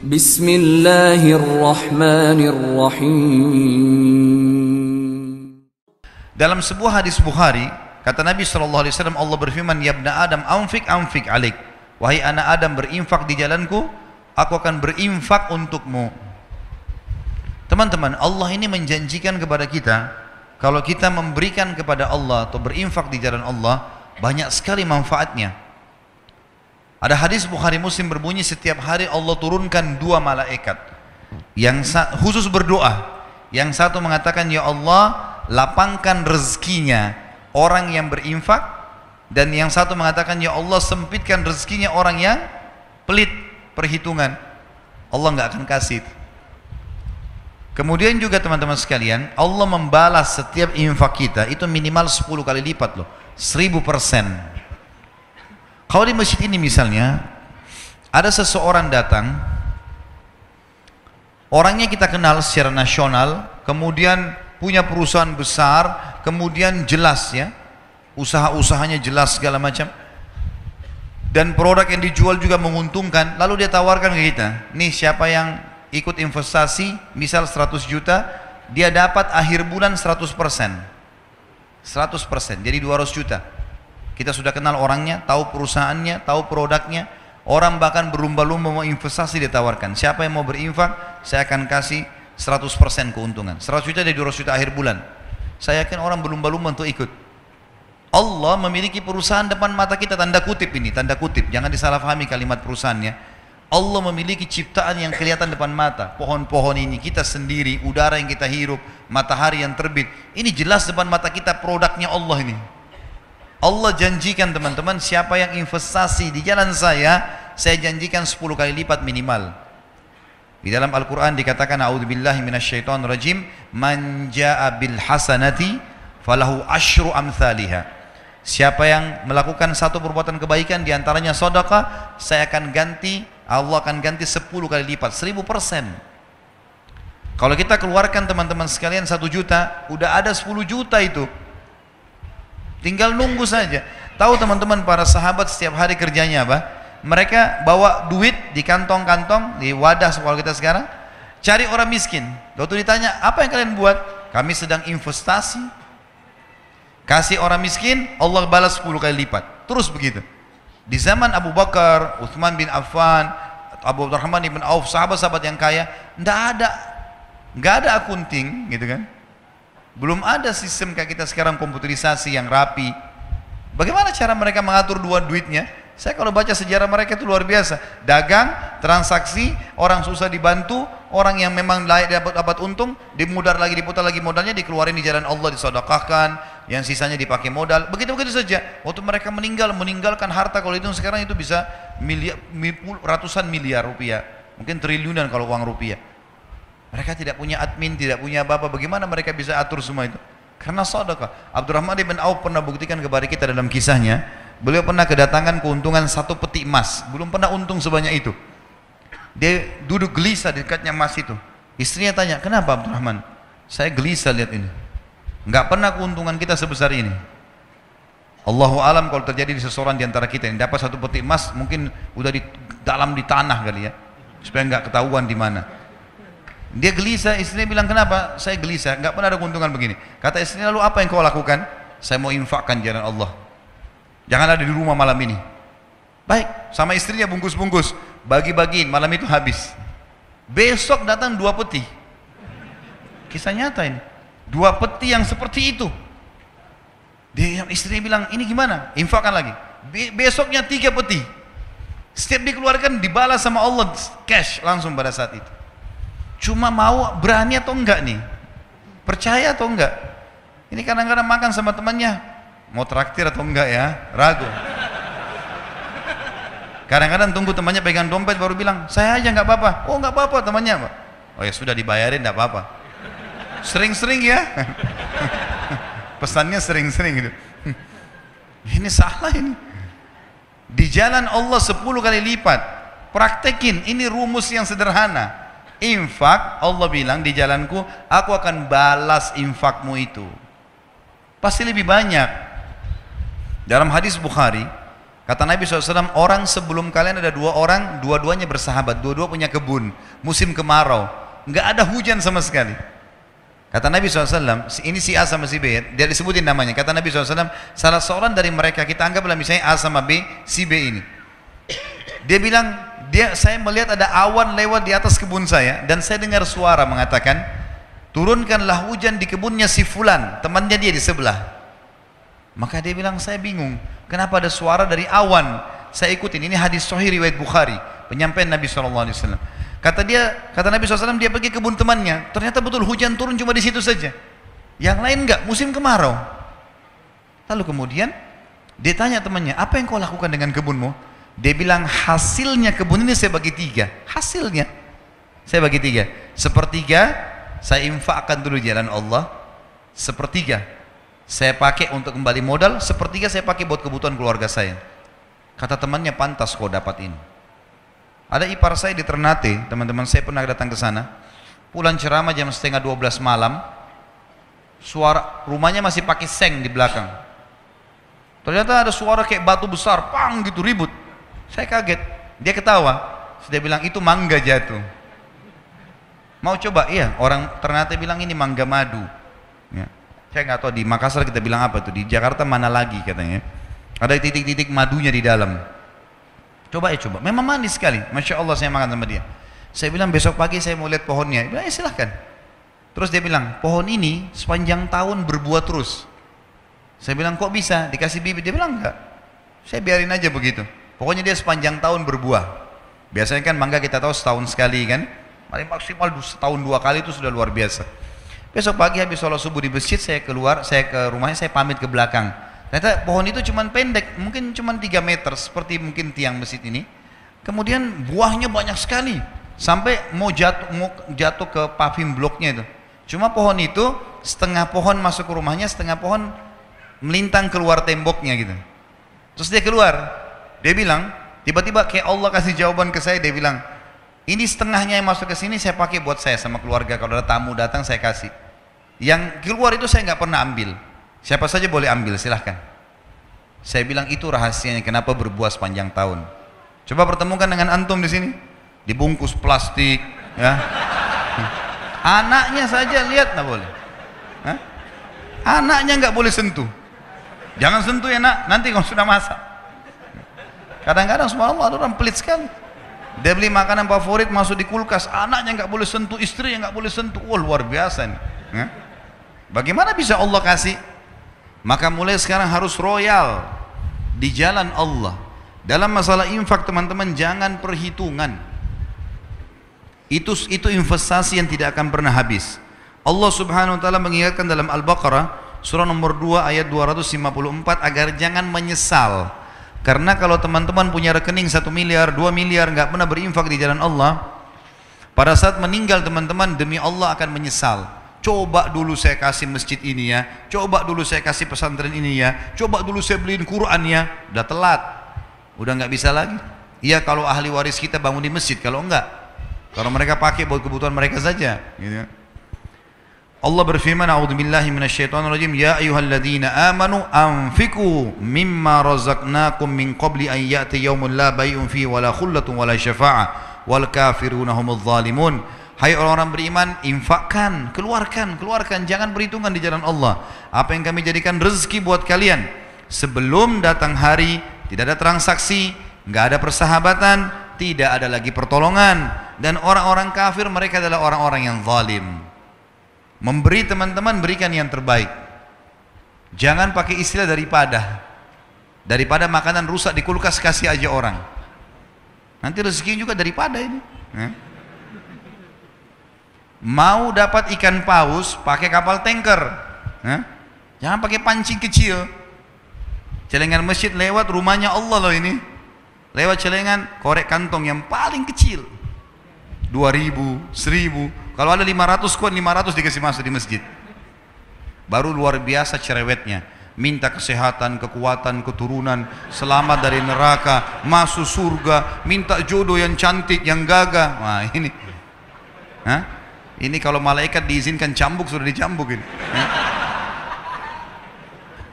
Bismillahirrahmanirrahim. Dalam sebuah hadis Bukhari, kata Nabi SAW, Allah berfirman, Ya ibna Adam, anfik alik. Wahai anak Adam, berinfak di jalanku, aku akan berinfak untukmu. Teman-teman, Allah ini menjanjikan kepada kita, kalau kita memberikan kepada Allah atau berinfak di jalan Allah, banyak sekali manfaatnya. Ada hadis Bukhari Muslim berbunyi, setiap hari Allah turunkan 2 malaikat yang khusus berdoa. Yang satu mengatakan, Ya Allah, lapangkan rezekinya orang yang berinfak, dan yang satu mengatakan, Ya Allah, sempitkan rezekinya orang yang pelit perhitungan. Allah nggak akan kasih. Kemudian juga teman-teman sekalian, Allah membalas setiap infak kita itu minimal 10 kali lipat loh, 1000%. Kalau di masjid ini misalnya ada seseorang datang, orangnya kita kenal secara nasional, kemudian punya perusahaan besar, kemudian jelas ya, usaha-usahanya jelas segala macam, dan produk yang dijual juga menguntungkan. Lalu dia tawarkan ke kita, nih siapa yang ikut investasi misal 100 juta, dia dapat akhir bulan 100%, jadi 200 juta. Kita sudah kenal orangnya, tahu perusahaannya, tahu produknya. Orang bahkan berlumba-lumba mau investasi, ditawarkan, siapa yang mau berinfak, saya akan kasih 100% keuntungan. 100 juta dari 200 juta akhir bulan. Saya yakin orang berlumba-lumba untuk ikut. Allah memiliki perusahaan depan mata kita, tanda kutip ini, tanda kutip, jangan disalahpahami kalimat perusahaannya. Allah memiliki ciptaan yang kelihatan depan mata. Pohon-pohon ini, kita sendiri, udara yang kita hirup, matahari yang terbit, ini jelas depan mata kita produknya Allah ini. Allah janjikan teman-teman, siapa yang investasi di jalan saya janjikan 10 kali lipat minimal. Di dalam Al-Quran dikatakan, A'udzubillahi minasyaitonirrajim, Man ja'a bil hasanati falahu asyru amthaliha. Siapa yang melakukan satu perbuatan kebaikan, diantaranya sedekah, Allah akan ganti 10 kali lipat, 1000%. Kalau kita keluarkan teman-teman sekalian 1 juta, udah ada 10 juta itu. Tinggal nunggu saja. Tahu teman-teman, para sahabat setiap hari kerjanya apa? Mereka bawa duit di kantong-kantong, di wadah kalau kita sekarang, cari orang miskin. Waktu ditanya, apa yang kalian buat? Kami sedang investasi. Kasih orang miskin, Allah balas 10 kali lipat. Terus begitu. Di zaman Abu Bakar, Uthman bin Affan, Abu Abdurrahman bin Auf, sahabat-sahabat yang kaya, nggak ada akunting, gitu kan? Belum ada sistem kayak kita sekarang, komputerisasi yang rapi. Bagaimana cara mereka mengatur duitnya? Saya kalau baca sejarah mereka itu luar biasa. Dagang, transaksi, orang susah dibantu, orang yang memang layak dapat untung, diputar lagi modalnya, dikeluarin di jalan Allah, disedekahkan, yang sisanya dipakai modal. Begitu-begitu saja. Waktu mereka meninggalkan harta, kalau itu sekarang itu bisa ratusan miliar rupiah, mungkin triliunan kalau uang rupiah. Mereka tidak punya admin, tidak punya apa-apa. Bagaimana mereka bisa atur semua itu? Karena sedekah. Abdurrahman bin Auf pernah buktikan kepada kita dalam kisahnya. Beliau pernah kedatangan keuntungan 1 peti emas. Belum pernah untung sebanyak itu. Dia duduk gelisah di dekatnya emas itu. Istrinya tanya, kenapa Abdurrahman? Saya gelisah lihat ini. Enggak pernah keuntungan kita sebesar ini. Allahu alam kalau terjadi di seseorang di antara kita yang dapat 1 peti emas, mungkin udah di tanah kali ya. Supaya enggak ketahuan di mana. Dia gelisah, istrinya bilang, kenapa? Saya gelisah, nggak pernah ada keuntungan begini. Kata istrinya, lalu apa yang kau lakukan? Saya mau infakkan jalan Allah. Jangan ada di rumah malam ini. Baik, sama istrinya bungkus-bungkus, bagi-bagiin, malam itu habis. Besok datang 2 peti. Kisah nyata ini. 2 peti yang seperti itu. Istrinya bilang, ini gimana? Infakkan lagi. Besoknya 3 peti. Setiap dikeluarkan dibalas sama Allah cash langsung pada saat itu. Cuma mau berani atau enggak nih? Percaya atau enggak? Ini kadang-kadang makan sama temannya, mau traktir atau enggak ya? Ragu. Kadang-kadang tunggu temannya pegang dompet baru bilang, saya aja nggak apa-apa. Oh nggak apa-apa temannya, Pak. Oh ya sudah dibayarin nggak apa-apa. Sering-sering ya. Pesannya sering-sering gitu. Ini salah ini. Di jalan Allah 10 kali lipat. Praktekin, ini rumus yang sederhana. Infak, Allah bilang di jalanku, aku akan balas infakmu itu. Pasti lebih banyak. Dalam hadis Bukhari, Kata Nabi SAW, orang sebelum kalian ada dua orang, dua-duanya bersahabat, dua-dua punya kebun, musim kemarau, nggak ada hujan sama sekali. Kata Nabi SAW, ini si A sama si B, dia disebutin namanya. Kata Nabi SAW, salah seorang dari mereka, kita anggaplah misalnya A sama B, si B ini. Dia bilang, saya melihat ada awan lewat di atas kebun saya, dan saya dengar suara mengatakan, turunkanlah hujan di kebunnya si Fulan, temannya dia di sebelah. Maka dia bilang, saya bingung, kenapa ada suara dari awan? Saya ikutin, ini hadis sahih riwayat Bukhari, penyampaian Nabi SAW. Kata Nabi SAW, dia pergi kebun temannya, ternyata betul hujan turun cuma di situ saja. Yang lain enggak, musim kemarau. Lalu kemudian, dia tanya temannya, apa yang kau lakukan dengan kebunmu? Dia bilang, hasilnya kebun ini saya bagi 3. Hasilnya, saya bagi 3. Sepertiga, saya infakkan dulu jalan Allah. Sepertiga, saya pakai untuk kembali modal, sepertiga saya pakai buat kebutuhan keluarga saya. Kata temannya, pantas kau dapat ini. Ada ipar saya di Ternate, teman-teman saya pernah datang ke sana. Pulang ceramah jam 11:30 malam, suara rumahnya masih pakai seng di belakang. Ternyata ada suara kayak batu besar, pang gitu, ribut. Saya kaget, dia ketawa. Dia bilang, itu mangga jatuh. Mau coba? Iya, orang Ternate bilang ini mangga madu. Ya. Saya nggak tahu di Makassar kita bilang apa tuh, di Jakarta mana lagi katanya. Ada titik-titik madunya di dalam. Coba ya coba, memang manis sekali. Masya Allah saya makan sama dia. Saya bilang besok pagi saya mau lihat pohonnya. Dia bilang, silahkan. Terus dia bilang, pohon ini sepanjang tahun berbuah terus. Saya bilang, kok bisa? Dikasih bibit? Dia bilang, enggak. Saya biarin aja begitu. Pokoknya dia sepanjang tahun berbuah. Biasanya kan mangga kita tahu setahun sekali kan. Paling maksimal setahun 2 kali itu sudah luar biasa. Besok pagi habis sholat subuh di masjid, saya keluar, saya ke rumahnya, saya pamit ke belakang. Ternyata pohon itu cuma pendek, mungkin cuma 3 meter, seperti mungkin tiang masjid ini. Kemudian buahnya banyak sekali, sampai mau jatuh ke paving bloknya itu. Cuma pohon itu, setengah pohon masuk ke rumahnya, setengah pohon melintang keluar temboknya gitu. Terus dia keluar, dia bilang, tiba-tiba kayak Allah kasih jawaban ke saya, dia bilang, ini setengahnya yang masuk ke sini saya pakai buat saya sama keluarga, kalau ada tamu datang saya kasih. Yang keluar itu saya nggak pernah ambil. Siapa saja boleh ambil, silahkan. Saya bilang itu rahasianya kenapa berbuah sepanjang tahun. Coba pertemukan dengan antum di sini, dibungkus plastik, ya. Anaknya saja lihat nggak boleh. Hah? Anaknya nggak boleh sentuh. Jangan sentuh ya nak, nanti kalau sudah masak. Kadang-kadang subhanallah ada orang pelit sekali. Dia beli makanan favorit masuk di kulkas, anaknya nggak boleh sentuh, istri yang nggak boleh sentuh. Wah, luar biasa nih. Ya? Bagaimana bisa Allah kasih? Maka mulai sekarang harus royal di jalan Allah. Dalam masalah infak teman-teman jangan perhitungan. Itu investasi yang tidak akan pernah habis. Allah Subhanahu wa taala mengingatkan dalam Al-Baqarah surah nomor 2 ayat 254 agar jangan menyesal. Karena kalau teman-teman punya rekening 1 miliar, 2 miliar nggak pernah berinfak di jalan Allah, pada saat meninggal teman-teman demi Allah akan menyesal. Coba dulu saya kasih masjid ini ya, coba dulu saya kasih pesantren ini ya, coba dulu saya beliin Quran ya. Udah telat, udah nggak bisa lagi. Iya kalau ahli waris kita bangun di masjid, kalau enggak, kalau mereka pakai buat kebutuhan mereka saja gitu. Allah berfirman, a'udzubillahi minasyaitonirrajim, ya ayyuhalladzina amanu anfiqu mimma razaqnakum min qabli an ya'ti yaumun la bai'un fihi wala khullatun wala syafa'ah wal kafiruna humudz zalimun. Hai orang-orang beriman, infakkan, keluarkan, jangan berhitungan di jalan Allah. Apa yang kami jadikan rezeki buat kalian. Sebelum datang hari, tidak ada transaksi, nggak ada persahabatan, tidak ada lagi pertolongan. Dan orang-orang kafir mereka adalah orang-orang yang zalim. Memberi teman-teman, berikan yang terbaik. Jangan pakai istilah daripada makanan rusak di kulkas kasih aja orang. Nanti rezeki juga daripada ini. Mau dapat ikan paus pakai kapal tanker, jangan pakai pancing kecil. Celengan masjid lewat rumahnya Allah loh ini, lewat celengan korek kantong yang paling kecil 2.000, 1.000. Kalau ada 500 koin 500 dikasih masuk di masjid. Baru luar biasa cerewetnya. Minta kesehatan, kekuatan, keturunan, selamat dari neraka, masuk surga, minta jodoh yang cantik, yang gagah. Wah ini, ini kalau malaikat diizinkan cambuk sudah dicambuk ini.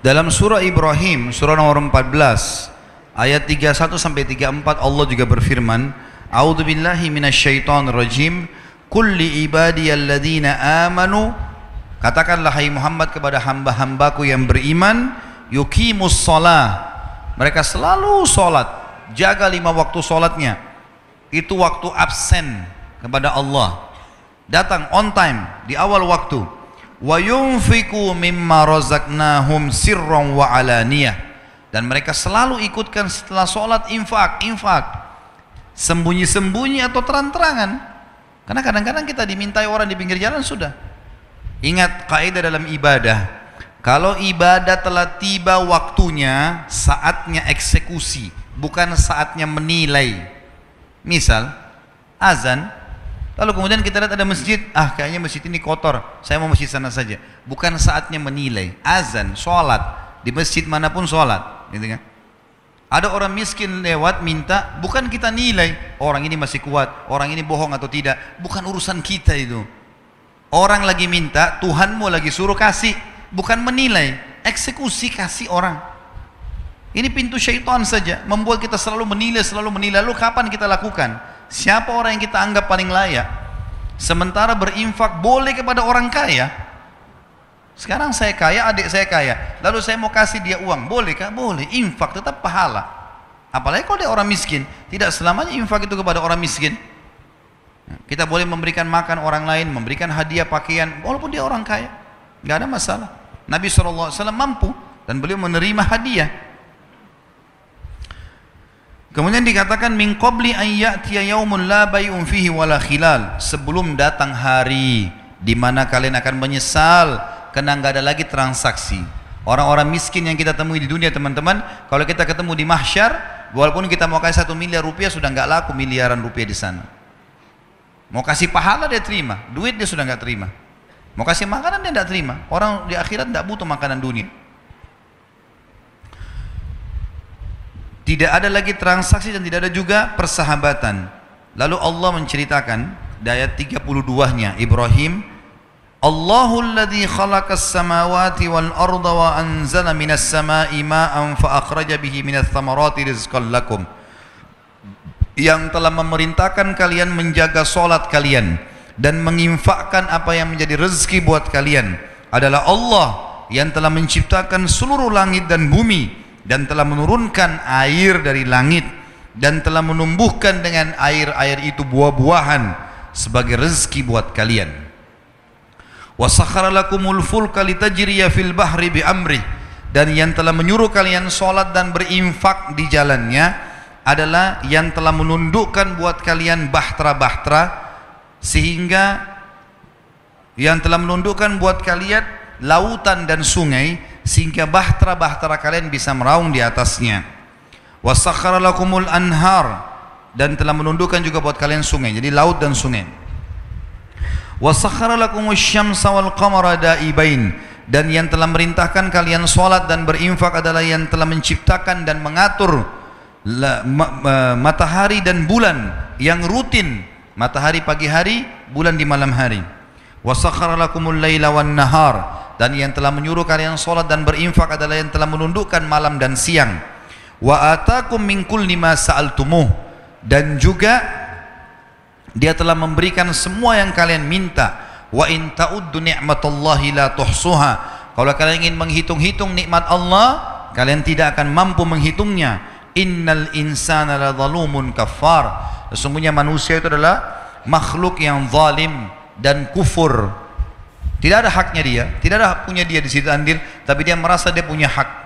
Dalam surah Ibrahim, surah nomor 14, Ayat 31 sampai 34 Allah juga berfirman, A'udzubillahi minasyaitonirrajim. Qul li ibadiyalladzina amanu, katakanlah hai Muhammad kepada hamba-hambaku yang beriman, yuqimus shalah, mereka selalu sholat, jaga 5 waktu sholatnya, itu waktu absen kepada Allah, datang on time di awal waktu. Wa yunfiqu mimma razaqnahum sirran wa alaniyah, dan mereka selalu ikutkan setelah sholat infak, sembunyi-sembunyi atau terang-terangan. Karena kadang-kadang kita dimintai orang di pinggir jalan sudah. Ingat kaidah dalam ibadah, kalau ibadah telah tiba waktunya, saatnya eksekusi, bukan saatnya menilai. Misal azan, lalu kemudian kita lihat ada masjid, kayaknya masjid ini kotor, saya mau masjid sana saja. Bukan saatnya menilai. Azan, sholat, di masjid manapun sholat, gitu kan? Ada orang miskin lewat minta, bukan kita nilai orang ini masih kuat, orang ini bohong atau tidak, bukan urusan kita itu. Orang lagi minta, Tuhanmu lagi suruh kasih, bukan menilai, eksekusi kasih orang. Ini pintu syaitan saja, membuat kita selalu menilai. Lalu kapan kita lakukan? Siapa orang yang kita anggap paling layak? Sementara berinfak boleh kepada orang kaya. Sekarang saya kaya, adik saya kaya, lalu saya mau kasih dia uang, bolehkah? Boleh, infak tetap pahala. Apalagi kalau dia orang miskin, tidak selamanya infak itu kepada orang miskin. Kita boleh memberikan makan orang lain, memberikan hadiah pakaian, walaupun dia orang kaya, nggak ada masalah. Nabi SAW mampu dan beliau menerima hadiah. Kemudian dikatakan min qabli an ya'tiya yaumun la bay'un fihi wala khilal, sebelum datang hari di mana kalian akan menyesal karena nggak ada lagi transaksi. Orang-orang miskin yang kita temui di dunia, teman-teman, kalau kita ketemu di mahsyar, walaupun kita mau kasih 1 miliar rupiah, sudah nggak laku miliaran rupiah di sana. Mau kasih pahala dia terima, duit dia sudah nggak terima. Mau kasih makanan dia nggak terima. Orang di akhirat nggak butuh makanan dunia. Tidak ada lagi transaksi dan tidak ada juga persahabatan. Lalu Allah menceritakan di ayat 32-nya Ibrahim, Allahul ladzi khalaqas samawati wal arda wa anzala minas samai ma'an fa akhraja bihi minats thamarati rizqan lakum, yang telah memerintahkan kalian menjaga salat kalian dan menginfakkan apa yang menjadi rezeki buat kalian adalah Allah yang telah menciptakan seluruh langit dan bumi dan telah menurunkan air dari langit dan telah menumbuhkan dengan air-air itu buah-buahan sebagai rezeki buat kalian. Wa sakhkhara lakumul fulka litajriya fil bahri bi amri, dan yang telah menyuruh kalian salat dan berinfak di jalannya adalah yang telah menundukkan buat kalian bahtera-bahtera, sehingga yang telah menundukkan buat kalian lautan dan sungai sehingga bahtera-bahtera kalian bisa meraung di atasnya. Wa sakhkhara lakumul anhar, dan telah menundukkan juga buat kalian sungai, jadi laut dan sungai. Wa sakhkhara lakumus syamsa wal qamara daibain, dan yang telah merintahkan kalian salat dan berinfak adalah yang telah menciptakan dan mengatur matahari dan bulan yang rutin, matahari pagi hari, bulan di malam hari. Wa sakhkhara lakumul laila wan nahar, dan yang telah menyuruh kalian salat dan berinfak adalah yang telah menundukkan malam dan siang. Wa atakum min kulli ma sa'altumuh, dan juga dia telah memberikan semua yang kalian minta. Wa in ta'uddu ni'matallahi la tuhsuha, kalau kalian ingin menghitung-hitung nikmat Allah, kalian tidak akan mampu menghitungnya. Innal insana la zalumun kafar, sesungguhnya manusia itu adalah makhluk yang zalim dan kufur. Tidak ada haknya dia, tidak ada punya dia di situ andil, tapi dia merasa dia punya hak.